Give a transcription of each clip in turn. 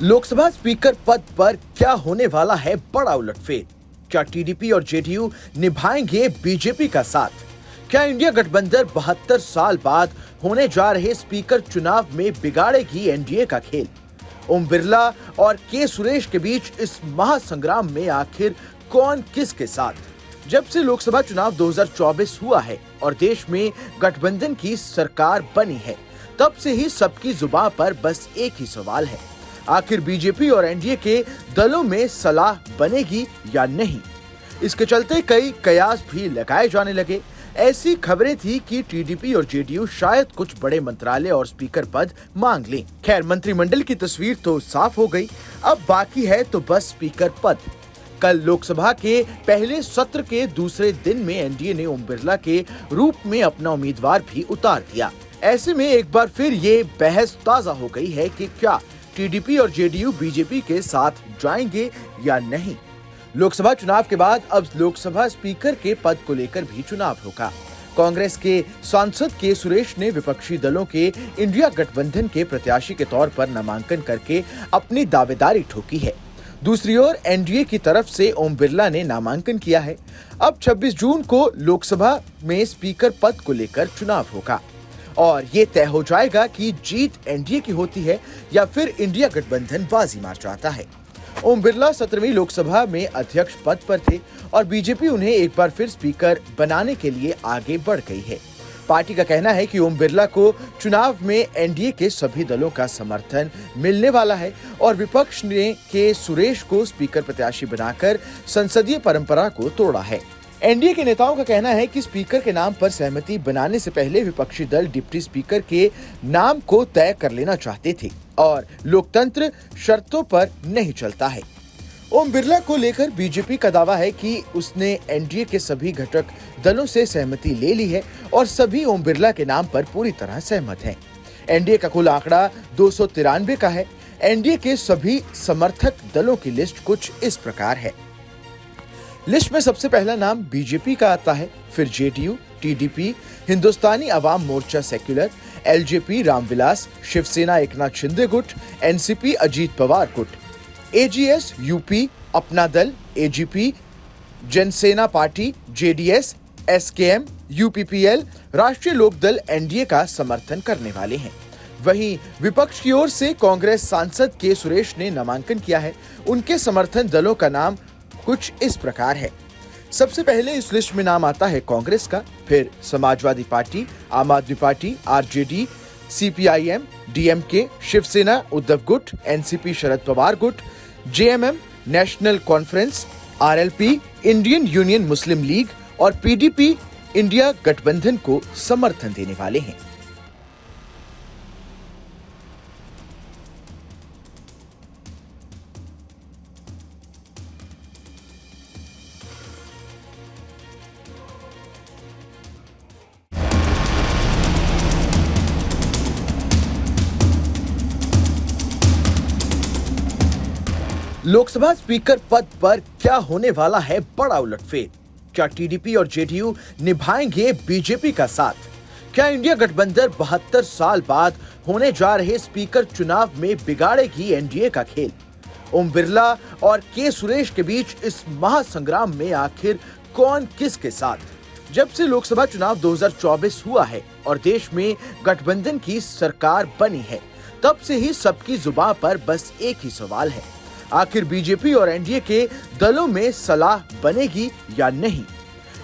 Lok Sabha speaker पद पर क्या होने वाला है बड़ा उलटफेर? क्या टीडीपी और जेडीयू निभाएंगे बीजेपी का साथ? क्या इंडिया गठबंधन 72 साल बाद होने जा रहे स्पीकर चुनाव में बिगाड़ेगी एनडीए का खेल? ओम बिरला और के सुरेश के बीच इस महासंग्राम में आखिर कौन किसके साथ? जब से लोकसभा चुनाव 2024 हुआ है और देश में गठबंधन की सरकार बनी है, तब से ही सबकी जुबान पर बस एक ही सवाल है, आखिर बीजेपी और एनडीए के दलों में सलाह बनेगी या नहीं? इसके चलते कई कयास भी लगाए जाने लगे। ऐसी खबरें थी कि टीडीपी और जेडीयू शायद कुछ बड़े मंत्रालय और स्पीकर पद मांग लें। खैर, मंत्रिमंडल की तस्वीर तो साफ हो गई, अब बाकी है तो बस स्पीकर पद। कल लोकसभा के पहले सत्र के दूसरे दिन में एनडीए ने ओम बिरला के रूप में अपना उम्मीदवार भी उतार दिया। ऐसे में एक बार फिर ये बहस ताजा हो गई है कि क्या टीडीपी और जेडीयू बीजेपी के साथ जाएंगे या नहीं। लोकसभा चुनाव के बाद अब लोकसभा स्पीकर के पद को लेकर भी चुनाव होगा। कांग्रेस के सांसद के सुरेश ने विपक्षी दलों के इंडिया गठबंधन के प्रत्याशी के तौर पर नामांकन करके अपनी दावेदारी ठोकी है। दूसरी ओर एनडीए की तरफ से ओम बिरला ने नामांकन किया है। अब 26 जून को लोकसभा में स्पीकर पद को लेकर चुनाव होगा और ये तय हो जाएगा कि जीत एनडीए की होती है या फिर इंडिया गठबंधन बाजी मार जाता है। ओम बिरला 17वीं लोकसभा में अध्यक्ष पद पर थे और बीजेपी उन्हें एक बार फिर स्पीकर बनाने के लिए आगे बढ़ गई है। पार्टी का कहना है कि ओम बिरला को चुनाव में एनडीए के सभी दलों का समर्थन मिलने वाला है और विपक्ष ने के सुरेश को स्पीकर प्रत्याशी बनाकर संसदीय परंपरा को तोड़ा है। एनडीए के नेताओं का कहना है कि स्पीकर के नाम पर सहमति बनाने से पहले विपक्षी दल डिप्टी स्पीकर के नाम को तय कर लेना चाहते थे और लोकतंत्र शर्तों पर नहीं चलता है। ओम बिरला को लेकर बीजेपी का दावा है कि उसने एनडीए के सभी घटक दलों से सहमति ले ली है और सभी ओम बिरला के नाम पर पूरी तरह सहमत हैं। एनडीए का कुल आंकड़ा 293 का है। एनडीए के सभी समर्थक दलों की लिस्ट कुछ इस प्रकार है। लिस्ट में सबसे पहला नाम बीजेपी का आता है, फिर JDU, TDP, Hindustani Awam Morcha secular, LJP Ramvilas, Shiv Sena Eknath Shinde गुट, एनसीपी अजीत पवार गुट, एजीएस यूपी, अपना दल, AGP, Jana Sena party, JDS, SKM, UPPL, राष्ट्रीय लोकदल एनडीए का समर्थन करने वाले हैं। वहीं विपक्ष की ओर से कांग्रेस सांसद के सुरेश ने नामांकन किया है। उनके समर्थन दलों का नाम कुछ इस प्रकार है। सबसे पहले इस लिस्ट में नाम आता है कांग्रेस का, फिर Samajwadi Party, Aam Aadmi Party, RJD, CPIM, DMK, Shivsena Uddhav गुट, एनसीपी शरद पवार गुट, JMM, National Conference, RLP, Indian Union Muslim League और पीडीपी इंडिया गठबंधन को समर्थन देने वाले हैं। लोकसभा स्पीकर पद पर क्या होने वाला है बड़ा उलटफेर? क्या टीडीपी और जेडीयू निभाएंगे बीजेपी का साथ? क्या इंडिया गठबंधन 72 साल बाद होने जा रहे स्पीकर चुनाव में बिगाड़ेगी एनडीए का खेल? ओम बिरला और के सुरेश के बीच इस महासंग्राम में आखिर कौन किसके साथ? जब से लोकसभा चुनाव 2024 हुआ है और देश में गठबंधन की सरकार बनी है, तब से ही सबकी जुबान पर बस एक ही सवाल है, आखिर बीजेपी और एनडीए के दलों में सलाह बनेगी या नहीं?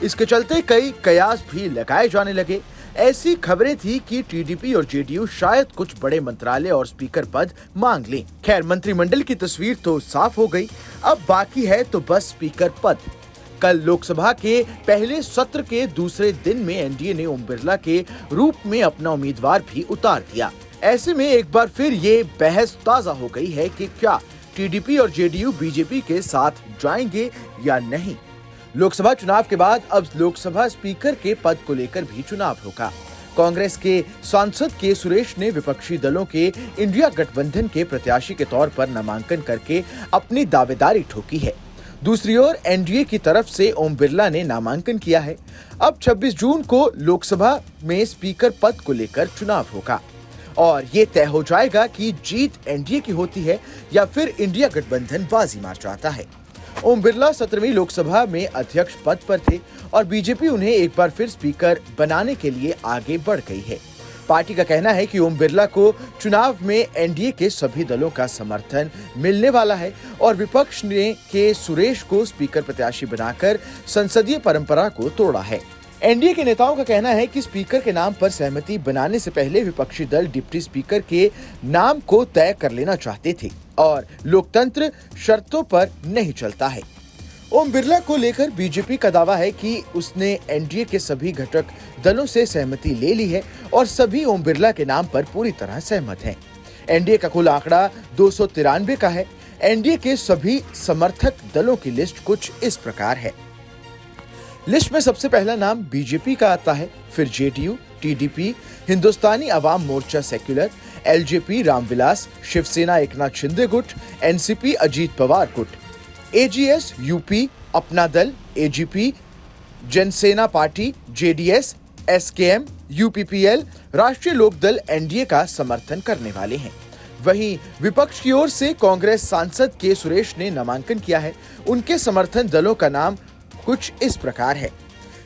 इसके चलते कई कयास भी लगाए जाने लगे। ऐसी खबरें थी कि टीडीपी और जेडीयू शायद कुछ बड़े मंत्रालय और स्पीकर पद मांग लें। खैर, मंत्रिमंडल की तस्वीर तो साफ हो गई, अब बाकी है तो बस स्पीकर पद। कल लोकसभा के पहले सत्र के दूसरे दिन में एनडीए ने ओम बिरला के रूप में अपना उम्मीदवार भी उतार दिया। ऐसे में एक बार फिर ये बहस ताजा हो गई है कि क्या टीडीपी और जेडीयू बीजेपी के साथ जाएंगे या नहीं। लोकसभा चुनाव के बाद अब लोकसभा स्पीकर के पद को लेकर भी चुनाव होगा। कांग्रेस के सांसद के सुरेश ने विपक्षी दलों के इंडिया गठबंधन के प्रत्याशी के तौर पर नामांकन करके अपनी दावेदारी ठोकी है। दूसरी ओर एनडीए की तरफ से ओम बिरला ने नामांकन किया है। अब 26 जून को लोकसभा में स्पीकर पद को लेकर चुनाव होगा और ये तय हो जाएगा कि जीत एनडीए की होती है या फिर इंडिया गठबंधन बाजी मार जाता है। ओम बिरला 17वीं लोकसभा में अध्यक्ष पद पर थे और बीजेपी उन्हें एक बार फिर स्पीकर बनाने के लिए आगे बढ़ गई है। पार्टी का कहना है कि ओम बिरला को चुनाव में एनडीए के सभी दलों का समर्थन मिलने वाला है और विपक्ष ने के सुरेश को स्पीकर प्रत्याशी बनाकर संसदीय परंपरा को तोड़ा है। एनडीए के नेताओं का कहना है कि स्पीकर के नाम पर सहमति बनाने से पहले विपक्षी दल डिप्टी स्पीकर के नाम को तय कर लेना चाहते थे और लोकतंत्र शर्तों पर नहीं चलता है। ओम बिरला को लेकर बीजेपी का दावा है कि उसने एनडीए के सभी घटक दलों से सहमति ले ली है और सभी ओम बिरला के नाम पर पूरी तरह सहमत हैं। एनडीए का कुल आंकड़ा 293 का है। एनडीए के सभी समर्थक दलों की लिस्ट कुछ इस प्रकार है। लिस्ट में सबसे पहला नाम बीजेपी का आता है, फिर JDU, TDP, Hindustani Awam Morcha secular, LJP Ramvilas, Shiv Sena Eknath Shinde गुट, एनसीपी अजीत पवार गुट, एजीएस यूपी, अपना दल, AGP, Jana Sena party, JDS, SKM, UPPL, राष्ट्रीय लोकदल एनडीए का समर्थन करने वाले हैं। वहीं विपक्ष की ओर से कांग्रेस सांसद के सुरेश ने नामांकन किया है। उनके समर्थन दलों का नाम कुछ इस प्रकार है।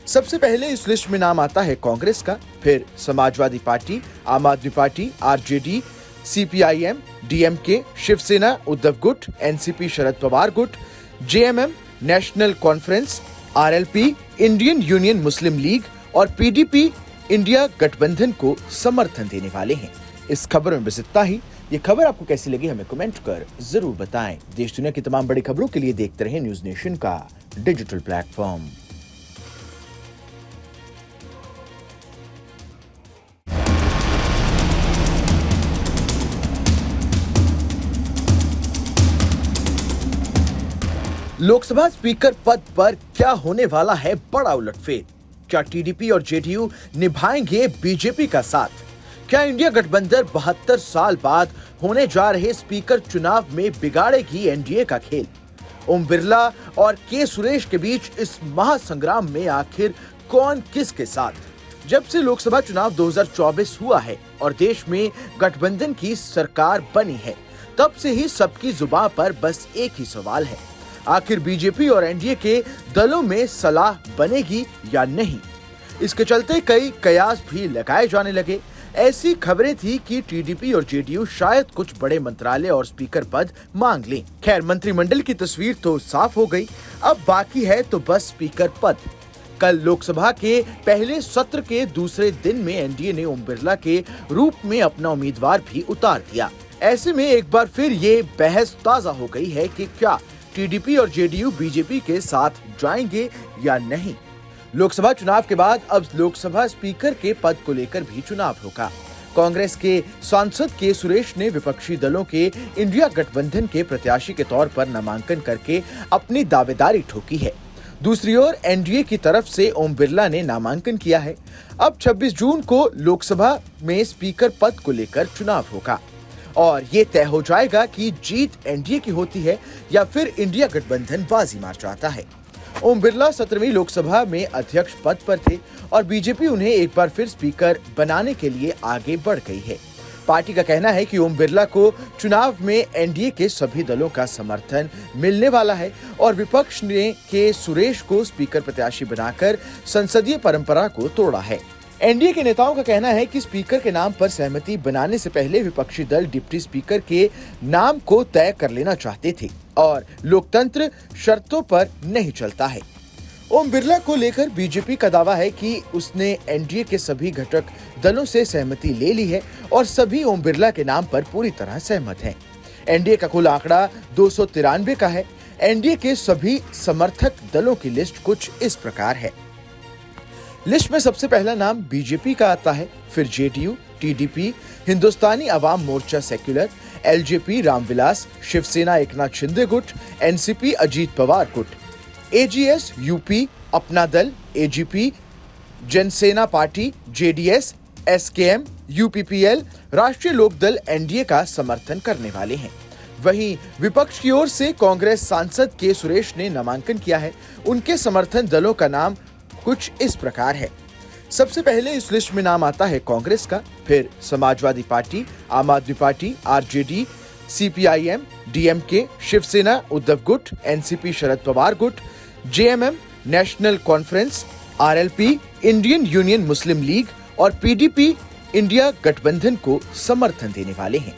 सबसे पहले इस लिस्ट में नाम आता है कांग्रेस का, फिर Samajwadi Party, Aam Aadmi Party, RJD, CPIM, DMK, Shivsena Uddhav गुट, एनसीपी शरद पवार गुट, JMM, National Conference, RLP, Indian Union Muslim League और पीडीपी इंडिया गठबंधन को समर्थन देने वाले हैं। इस खबर में बस इतना ही। ये खबर आपको कैसी लगी हमें कमेंट कर जरूर बताएं। देश दुनिया की तमाम बड़ी खबरों के लिए देखते रहें न्यूज नेशन का डिजिटल प्लेटफॉर्म। लोकसभा स्पीकर पद पर क्या होने वाला है बड़ा उलटफेर? क्या टीडीपी और जेडीयू निभाएंगे बीजेपी का साथ? क्या इंडिया गठबंधन 72 साल बाद होने जा रहे स्पीकर चुनाव में बिगाड़ेगी एनडीए का खेल? ओम बिरला और के सुरेश के बीच इस महासंग्राम में आखिर कौन किसके साथ? जब से लोकसभा चुनाव 2024 हुआ है और देश में गठबंधन की सरकार बनी है, तब से ही सबकी जुबान पर बस एक ही सवाल है, आखिर बीजेपी और एनडीए के दलों में सलाह बनेगी या नहीं? इसके चलते कई कयास भी लगाए जाने लगे। ऐसी खबरें थी कि टीडीपी और जेडीयू शायद कुछ बड़े मंत्रालय और स्पीकर पद मांग लें। खैर, मंत्रिमंडल की तस्वीर तो साफ हो गई, अब बाकी है तो बस स्पीकर पद। कल लोकसभा के पहले सत्र के दूसरे दिन में एनडीए ने ओम बिरला के रूप में अपना उम्मीदवार भी उतार दिया। ऐसे में एक बार फिर ये बहस ताजा हो गई है कि क्या टीडीपी और जेडीयू बीजेपी के साथ जाएंगे या नहीं। लोकसभा चुनाव के बाद अब लोकसभा स्पीकर के पद को लेकर भी चुनाव होगा। कांग्रेस के सांसद के सुरेश ने विपक्षी दलों के इंडिया गठबंधन के प्रत्याशी के तौर पर नामांकन करके अपनी दावेदारी ठोकी है। दूसरी ओर एनडीए की तरफ से ओम बिरला ने नामांकन किया है। अब 26 जून को लोकसभा में स्पीकर पद को लेकर चुनाव होगा और ये तय हो जाएगा कि जीत एनडीए की होती है या फिर इंडिया गठबंधन बाजी मार जाता है। ओम बिरला 17वीं लोकसभा में अध्यक्ष पद पर थे और बीजेपी उन्हें एक बार फिर स्पीकर बनाने के लिए आगे बढ़ गई है। पार्टी का कहना है कि ओम बिरला को चुनाव में एनडीए के सभी दलों का समर्थन मिलने वाला है और विपक्ष ने के सुरेश को स्पीकर प्रत्याशी बनाकर संसदीय परंपरा को तोड़ा है। एनडीए के नेताओं का कहना है कि स्पीकर के नाम पर सहमति बनाने से पहले विपक्षी दल डिप्टी स्पीकर के नाम को तय कर लेना चाहते थे और लोकतंत्र शर्तों पर नहीं चलता है। ओम बिरला को लेकर बीजेपी का दावा है कि उसने एनडीए के सभी घटक दलों से सहमति ले ली है और सभी ओम बिरला के नाम पर पूरी तरह सहमत हैं। एनडीए का कुल आंकड़ा 293 का है। एनडीए के सभी समर्थक दलों की लिस्ट कुछ इस प्रकार है। लिस्ट में सबसे पहला नाम बीजेपी का आता है, फिर JDU, TDP, Hindustani Awam Morcha secular, LJP Ramvilas, Shiv Sena Eknath Shinde गुट, एनसीपी अजीत पवार गुट, एजीएस यूपी, अपना दल, AGP, Jana Sena party, JDS, SKM, UPPL, राष्ट्रीय लोकदल एनडीए का समर्थन करने वाले हैं। वहीं विपक्ष की ओर से कांग्रेस सांसद के सुरेश ने नामांकन किया है। उनके समर्थन दलों का नाम कुछ इस प्रकार है। सबसे पहले इस लिस्ट में नाम आता है कांग्रेस का, फिर Samajwadi Party, Aam Aadmi Party, RJD, CPIM, DMK, Shivsena, Uddhav गुट, एनसीपी शरद पवार गुट, JMM, National Conference, RLP, Indian Union Muslim League और पीडीपी इंडिया गठबंधन को समर्थन देने वाले हैं।